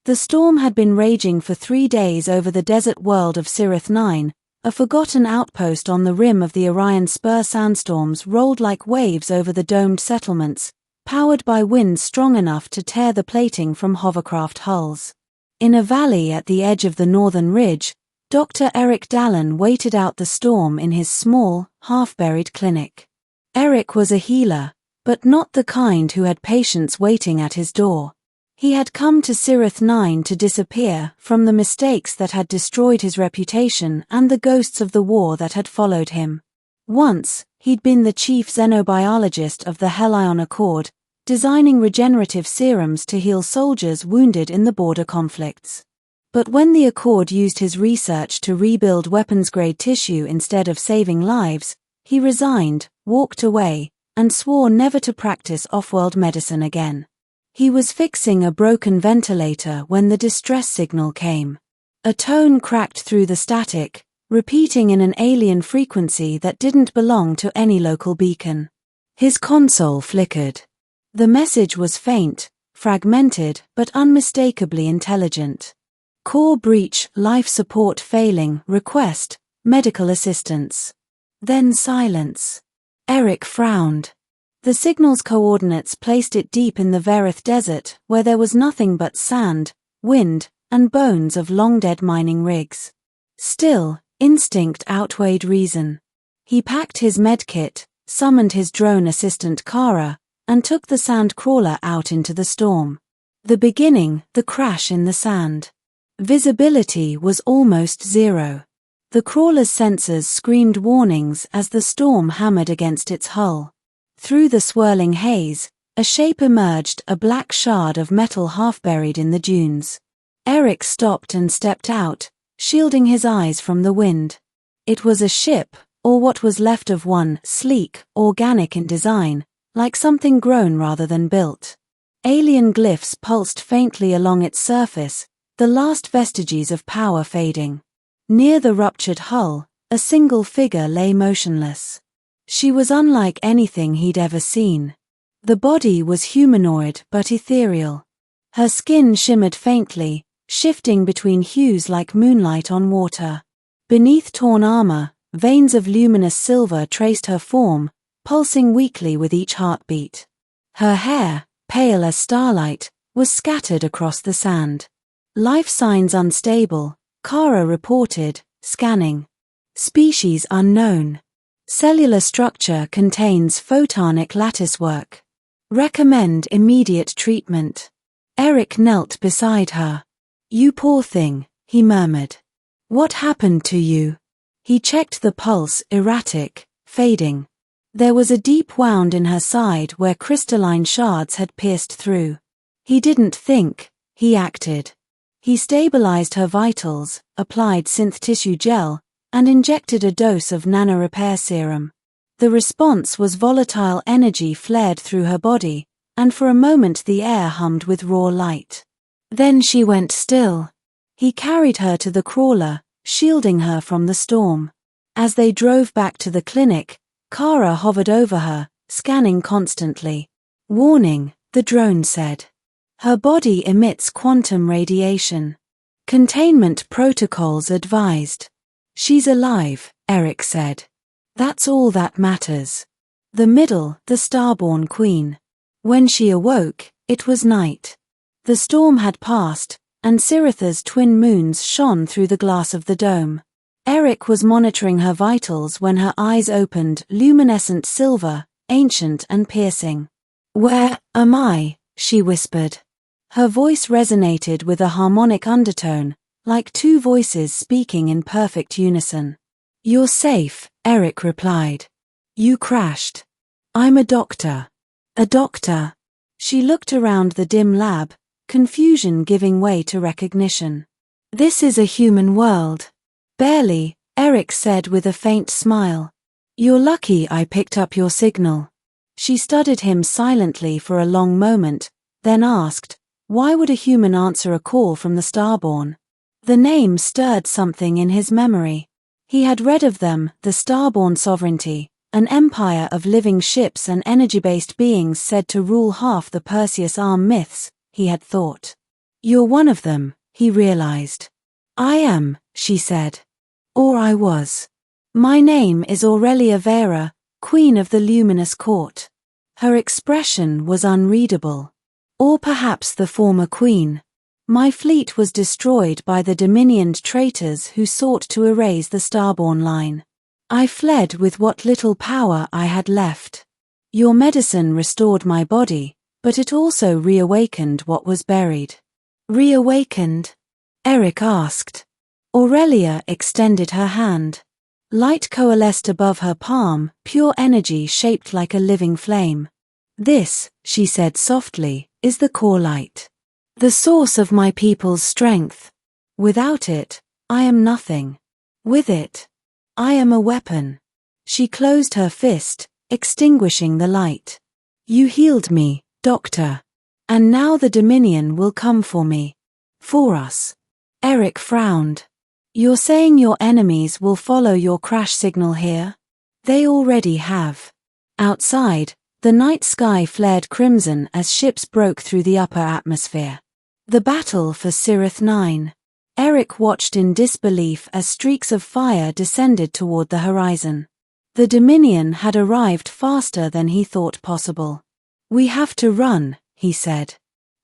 The storm had been raging for 3 days over the desert world of Sirith 9, a forgotten outpost on the rim of the Orion Spur. Sandstorms rolled like waves over the domed settlements, powered by winds strong enough to tear the plating from hovercraft hulls. In a valley at the edge of the northern ridge, Dr. Eric Dallin waited out the storm in his small, half-buried clinic. Eric was a healer, but not the kind who had patients waiting at his door. He had come to Sirith 9 to disappear from the mistakes that had destroyed his reputation and the ghosts of the war that had followed him. Once, he'd been the chief xenobiologist of the Hellion Accord, designing regenerative serums to heal soldiers wounded in the border conflicts. But when the Accord used his research to rebuild weapons-grade tissue instead of saving lives, he resigned, walked away, and swore never to practice off-world medicine again. He was fixing a broken ventilator when the distress signal came. A tone cracked through the static, repeating in an alien frequency that didn't belong to any local beacon. His console flickered. The message was faint, fragmented, but unmistakably intelligent. Core breach, life support failing, request, medical assistance. Then silence. Eric frowned. The signal's coordinates placed it deep in the Verith Desert, where there was nothing but sand, wind, and bones of long-dead mining rigs. Still, instinct outweighed reason. He packed his medkit, summoned his drone assistant Kara, and took the sand crawler out into the storm. The beginning, the crash in the sand. Visibility was almost zero. The crawler's sensors screamed warnings as the storm hammered against its hull. Through the swirling haze, a shape emerged, a black shard of metal half buried in the dunes. Eric stopped and stepped out, shielding his eyes from the wind. It was a ship, or what was left of one, sleek, organic in design, like something grown rather than built. Alien glyphs pulsed faintly along its surface, the last vestiges of power fading. Near the ruptured hull, a single figure lay motionless. She was unlike anything he'd ever seen. The body was humanoid but ethereal. Her skin shimmered faintly, shifting between hues like moonlight on water. Beneath torn armor, veins of luminous silver traced her form, pulsing weakly with each heartbeat. Her hair, pale as starlight, was scattered across the sand. Life signs unstable, Kara reported, scanning. Species unknown. Cellular structure contains photonic latticework. Recommend immediate treatment. Eric knelt beside her. You poor thing, he murmured. What happened to you? He checked the pulse, erratic, fading. There was a deep wound in her side where crystalline shards had pierced through. He didn't think, he acted. He stabilized her vitals, applied synth tissue gel, and injected a dose of nano-repair serum. The response was volatile energy flared through her body, and for a moment the air hummed with raw light. Then she went still. He carried her to the crawler, shielding her from the storm. As they drove back to the clinic, Kara hovered over her, scanning constantly. Warning, the drone said. Her body emits quantum radiation. Containment protocols advised. She's alive, Eric said. That's all that matters. The middle, the Starborn Queen. When she awoke, it was night. The storm had passed, and Siritha's twin moons shone through the glass of the dome. Eric was monitoring her vitals when her eyes opened, luminescent silver, ancient and piercing. Where am I? She whispered. Her voice resonated with a harmonic undertone, like two voices speaking in perfect unison. You're safe, Eric replied. You crashed. I'm a doctor. A doctor. She looked around the dim lab, confusion giving way to recognition. This is a human world. Barely, Eric said with a faint smile. You're lucky I picked up your signal. She studied him silently for a long moment, then asked, why would a human answer a call from the Starborn? The name stirred something in his memory. He had read of them, the Starborn sovereignty, an empire of living ships and energy-based beings said to rule half the Perseus Arm myths, he had thought. You're one of them, he realized. I am, she said. Or I was. My name is Aurelia Vera, Queen of the Luminous Court. Her expression was unreadable. Or perhaps the former queen. My fleet was destroyed by the Dominion traitors who sought to erase the Starborn line. I fled with what little power I had left. Your medicine restored my body, but it also reawakened what was buried. Reawakened? Eric asked. Aurelia extended her hand. Light coalesced above her palm, pure energy shaped like a living flame. This, she said softly, is the core light. The source of my people's strength. Without it, I am nothing. With it, I am a weapon. She closed her fist, extinguishing the light. You healed me, Doctor. And now the Dominion will come for me. For us. Eric frowned. You're saying your enemies will follow your crash signal here? They already have. Outside, the night sky flared crimson as ships broke through the upper atmosphere. The battle for Sirith 9. Eric watched in disbelief as streaks of fire descended toward the horizon. The Dominion had arrived faster than he thought possible. We have to run, he said.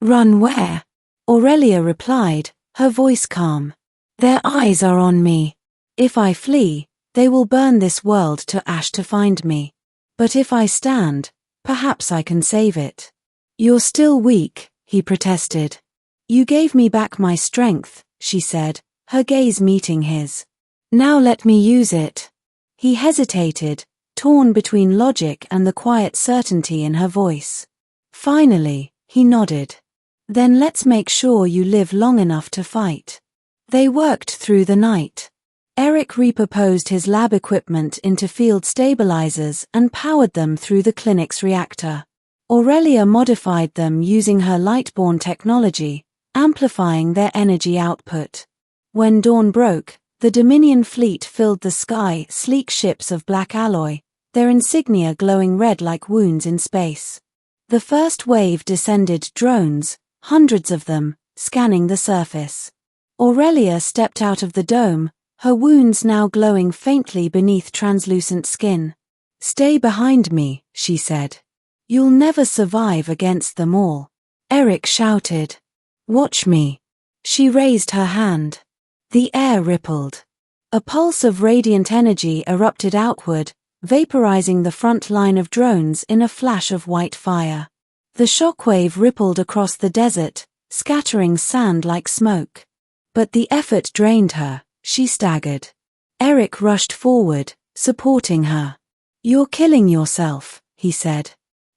Run where? Aurelia replied, her voice calm. Their eyes are on me. If I flee, they will burn this world to ash to find me. But if I stand, perhaps I can save it. You're still weak, he protested. You gave me back my strength, she said, her gaze meeting his. Now let me use it. He hesitated, torn between logic and the quiet certainty in her voice. Finally, he nodded. Then let's make sure you live long enough to fight. They worked through the night. Eric repurposed his lab equipment into field stabilizers and powered them through the clinic's reactor. Aurelia modified them using her Lightborn technology, amplifying their energy output. When dawn broke, the Dominion fleet filled the sky, sleek ships of black alloy, their insignia glowing red like wounds in space. The first wave descended drones, hundreds of them, scanning the surface. Aurelia stepped out of the dome, her wounds now glowing faintly beneath translucent skin. Stay behind me, she said. You'll never survive against them all. Eric shouted. Watch me. She raised her hand. The air rippled. A pulse of radiant energy erupted outward, vaporizing the front line of drones in a flash of white fire. The shockwave rippled across the desert, scattering sand like smoke. But the effort drained her, she staggered. Eric rushed forward, supporting her. You're killing yourself, he said.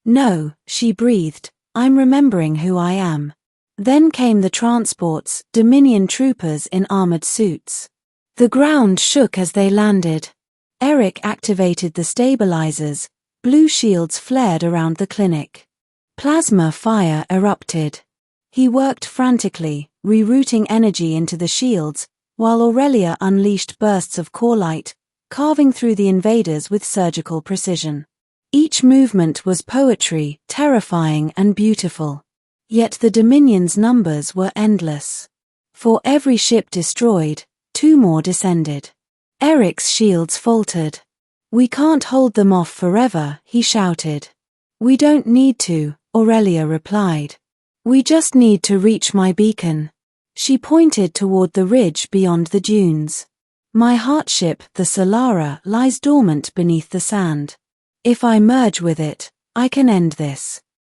No, she breathed, I'm remembering who I am. Then came the transports, Dominion troopers in armored suits. The ground shook as they landed. Eric activated the stabilizers, blue shields flared around the clinic. Plasma fire erupted. He worked frantically, rerouting energy into the shields, while Aurelia unleashed bursts of core light, carving through the invaders with surgical precision. Each movement was poetry, terrifying and beautiful. Yet the Dominion's numbers were endless. For every ship destroyed, 2 more descended. Eric's shields faltered. We can't hold them off forever, he shouted. We don't need to, Aurelia replied. We just need to reach my beacon. She pointed toward the ridge beyond the dunes. My heartship, the Solara, lies dormant beneath the sand. If I merge with it, I can end this.